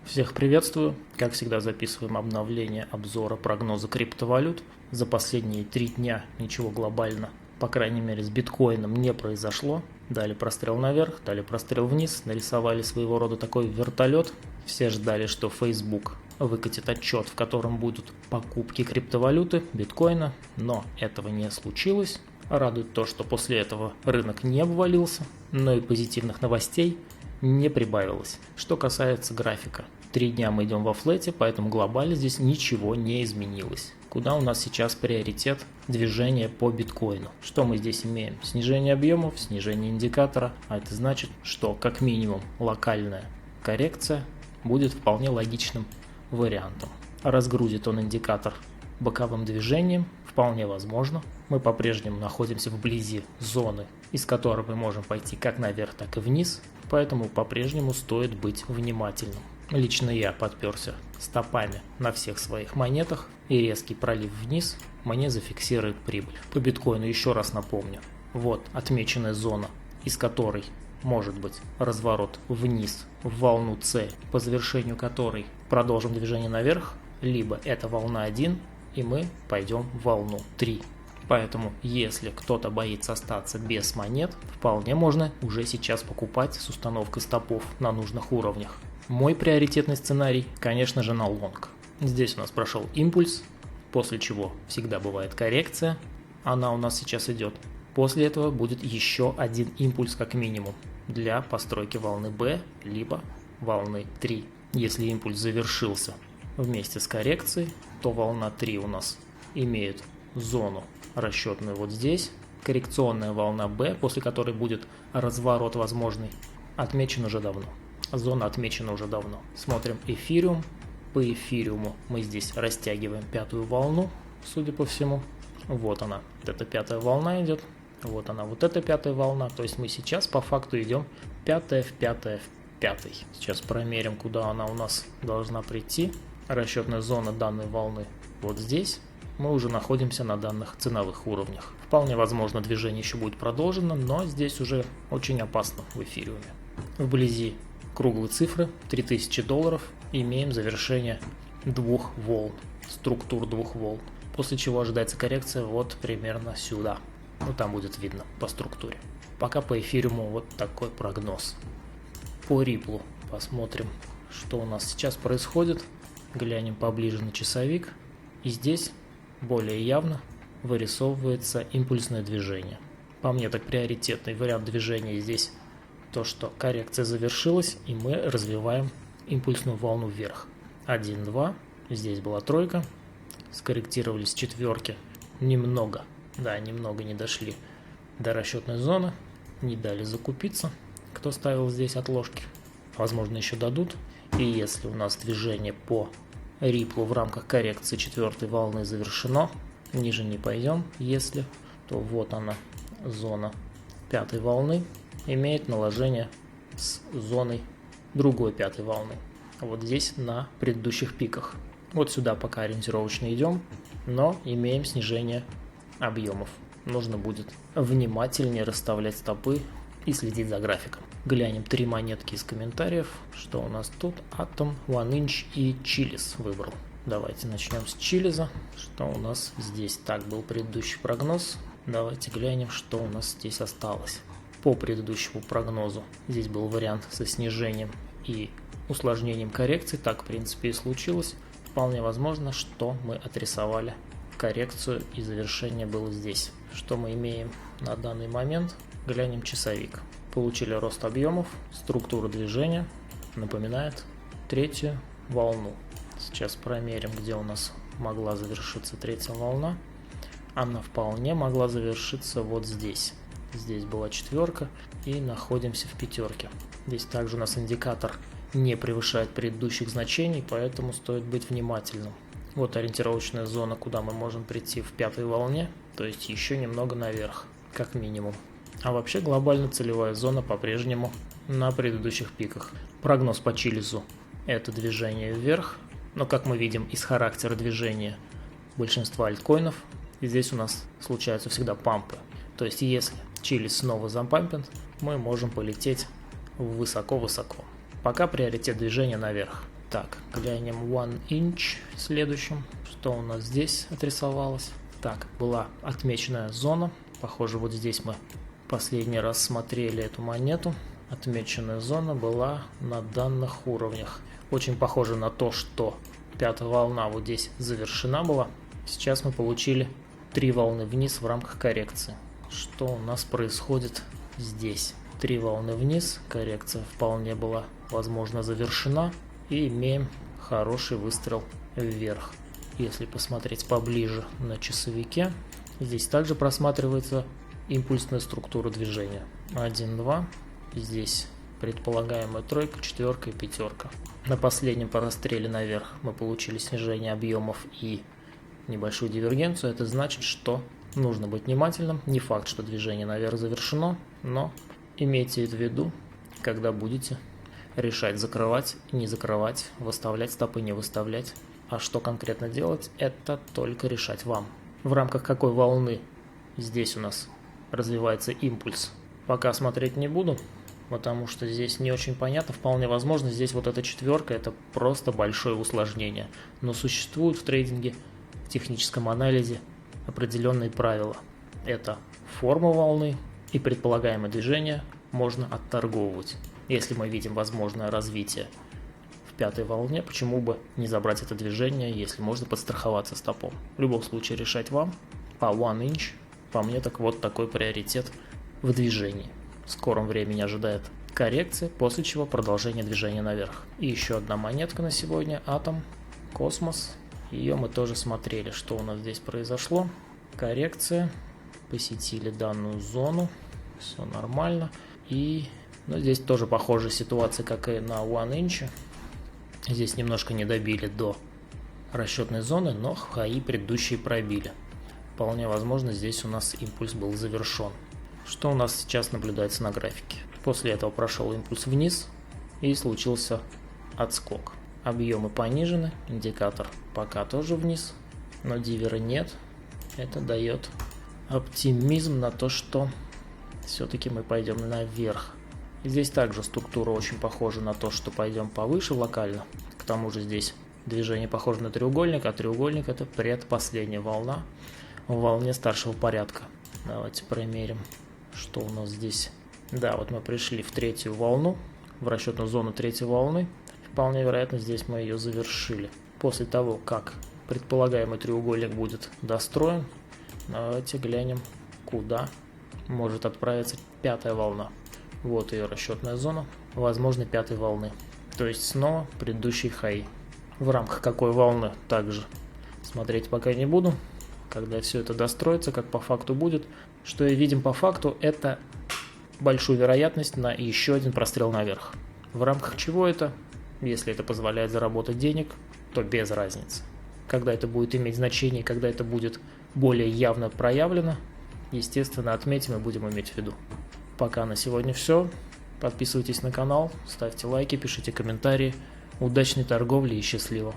Всех приветствую. Как всегда записываем обновление обзора прогноза криптовалют. За последние 3 дня ничего глобально, по крайней мере с биткоином, не произошло. Дали прострел наверх, дали прострел вниз, нарисовали своего рода такой вертолет. Все ждали, что Facebook выкатит отчет, в котором будут покупки криптовалюты, биткоина, но этого не случилось. Радует то, что после этого рынок не обвалился, но и позитивных новостей не прибавилось. Что касается графика. 3 дня мы идем во флете, поэтому глобально здесь ничего не изменилось. Куда у нас сейчас приоритет движения по биткоину? Что мы здесь имеем? Снижение объемов, снижение индикатора, а это значит, что как минимум локальная коррекция будет вполне логичным вариантом. Разгрузит он индикатор боковым движением, вполне возможно. Мы по-прежнему находимся вблизи зоны, из которой мы можем пойти как наверх, так и вниз, поэтому по-прежнему стоит быть внимательным. Лично я подперся стопами на всех своих монетах, и резкий пролив вниз мне зафиксирует прибыль. По биткоину еще раз напомню, вот отмеченная зона, из которой может быть разворот вниз в волну C, по завершению которой продолжим движение наверх, либо это волна 1, и мы пойдем в волну 3. Поэтому, если кто-то боится остаться без монет, вполне можно уже сейчас покупать с установкой стопов на нужных уровнях. Мой приоритетный сценарий, конечно же, на лонг. Здесь у нас прошел импульс, после чего всегда бывает коррекция, она у нас сейчас идет. После этого будет еще один импульс как минимум для постройки волны B, либо волны 3. Если импульс завершился вместе с коррекцией, то волна 3 у нас имеет зону расчетную вот здесь. Коррекционная волна B, после которой будет разворот возможный, отмечен уже давно. Зона отмечена уже давно. Смотрим эфириум. По эфириуму мы здесь растягиваем пятую волну, судя по всему. Вот она, вот эта пятая волна идет. Вот она, вот эта пятая волна. То есть мы сейчас по факту идем пятая в пятая в пятой. Сейчас промерим, куда она у нас должна прийти. Расчетная зона данной волны вот здесь. Мы уже находимся на данных ценовых уровнях. Вполне возможно, движение еще будет продолжено, но здесь уже очень опасно в эфириуме. Вблизи круглой цифры $3000 имеем завершение двух волн, структур двух волн, после чего ожидается коррекция вот примерно сюда. Ну там будет видно по структуре. Пока по эфириуму вот такой прогноз. По риплу посмотрим, что у нас сейчас происходит. Глянем поближе на часовик. И здесь более явно вырисовывается импульсное движение. По мне так приоритетный вариант движения здесь то, что коррекция завершилась, и мы развиваем импульсную волну вверх. 1, 2, здесь была тройка, скорректировались четверки, немного не дошли до расчетной зоны, не дали закупиться, кто ставил здесь отложки, возможно еще дадут. И если у нас движение по риплу в рамках коррекции четвертой волны завершено, ниже не пойдем, если, то вот она, зона пятой волны, имеет наложение с зоной другой пятой волны. Вот здесь на предыдущих пиках. Вот сюда пока ориентировочно идем, но имеем снижение объемов. Нужно будет внимательнее расставлять стопы и следить за графиком. Глянем 3 монетки из комментариев. Что у нас тут? Atom, OneInch и Chiliz выбрал. Давайте начнем с Chiliz. Что у нас здесь? Так, был предыдущий прогноз. Давайте глянем, что у нас здесь осталось. По предыдущему прогнозу здесь был вариант со снижением и усложнением коррекции. Так, в принципе, и случилось. Вполне возможно, что мы отрисовали коррекцию и завершение было здесь. Что мы имеем на данный момент? Глянем часовик. Получили рост объемов, структура движения напоминает третью волну. Сейчас промерим, где у нас могла завершиться третья волна. Она вполне могла завершиться вот здесь. Здесь была четверка и находимся в пятерке. Здесь также у нас индикатор не превышает предыдущих значений, поэтому стоит быть внимательным. Вот ориентировочная зона, куда мы можем прийти в пятой волне, то есть еще немного наверх, как минимум. А вообще глобально целевая зона по-прежнему на предыдущих пиках. Прогноз по Chiliz – это движение вверх, но как мы видим из характера движения большинства альткоинов, здесь у нас случаются всегда пампы. То есть если Chiliz снова зампампит, мы можем полететь высоко-высоко. Пока приоритет движения наверх. Так, глянем One Inch следующим. Что у нас здесь отрисовалось? Так, была отмеченная зона. Похоже, вот здесь мы последний раз смотрели эту монету. Отмеченная зона была на данных уровнях. Очень похоже на то, что пятая волна вот здесь завершена была. Сейчас мы получили 3 волны вниз в рамках коррекции. Что у нас происходит здесь? 3 волны вниз, коррекция вполне была, возможно, завершена. И имеем хороший выстрел вверх. Если посмотреть поближе на часовике, здесь также просматривается импульсная структура движения. 1, 2. Здесь предполагаемая тройка, четверка и пятерка. На последнем по расстреле наверх мы получили снижение объемов и небольшую дивергенцию. Это значит, что нужно быть внимательным. Не факт, что движение наверх завершено, но имейте в виду, когда будете решать, закрывать, не закрывать, выставлять стопы, не выставлять. А что конкретно делать, это только решать вам. В рамках какой волны здесь у нас развивается импульс, пока смотреть не буду, потому что здесь не очень понятно. Вполне возможно, здесь вот эта четверка, это просто большое усложнение. Но существуют в трейдинге, в техническом анализе определенные правила. Это форма волны и предполагаемое движение можно отторговывать. Если мы видим возможное развитие в пятой волне, почему бы не забрать это движение, если можно подстраховаться стопом. В любом случае решать вам. По One Inch, по мне, так вот такой приоритет в движении. В скором времени ожидает коррекция, после чего продолжение движения наверх. И еще одна монетка на сегодня, Атом, Космос. Ее мы тоже смотрели, что у нас здесь произошло. Коррекция, посетили данную зону, все нормально. И здесь тоже похожая ситуация, как и на One Inch. Здесь немножко не добили до расчетной зоны, но хаи предыдущие пробили. Вполне возможно, здесь у нас импульс был завершен. Что у нас сейчас наблюдается на графике? После этого прошел импульс вниз и случился отскок. Объемы понижены, индикатор пока тоже вниз, но дивера нет. Это дает оптимизм на то, что все-таки мы пойдем наверх. Здесь также структура очень похожа на то, что пойдем повыше локально. К тому же здесь движение похоже на треугольник, а треугольник это предпоследняя волна в волне старшего порядка. Давайте примерим, что у нас здесь. Да, вот мы пришли в третью волну, в расчетную зону третьей волны. Вполне вероятно, здесь мы ее завершили. После того, как предполагаемый треугольник будет достроен, давайте глянем, куда может отправиться пятая волна. Вот ее расчетная зона, возможно, пятой волны. То есть снова предыдущий хай. В рамках какой волны также смотреть пока не буду. Когда все это достроится, как по факту будет. Что и видим по факту, это большую вероятность на еще один прострел наверх. В рамках чего это? Если это позволяет заработать денег, то без разницы. Когда это будет иметь значение, когда это будет более явно проявлено, естественно, отметим и будем иметь в виду. Пока на сегодня все. Подписывайтесь на канал, ставьте лайки, пишите комментарии. Удачной торговли и счастливо!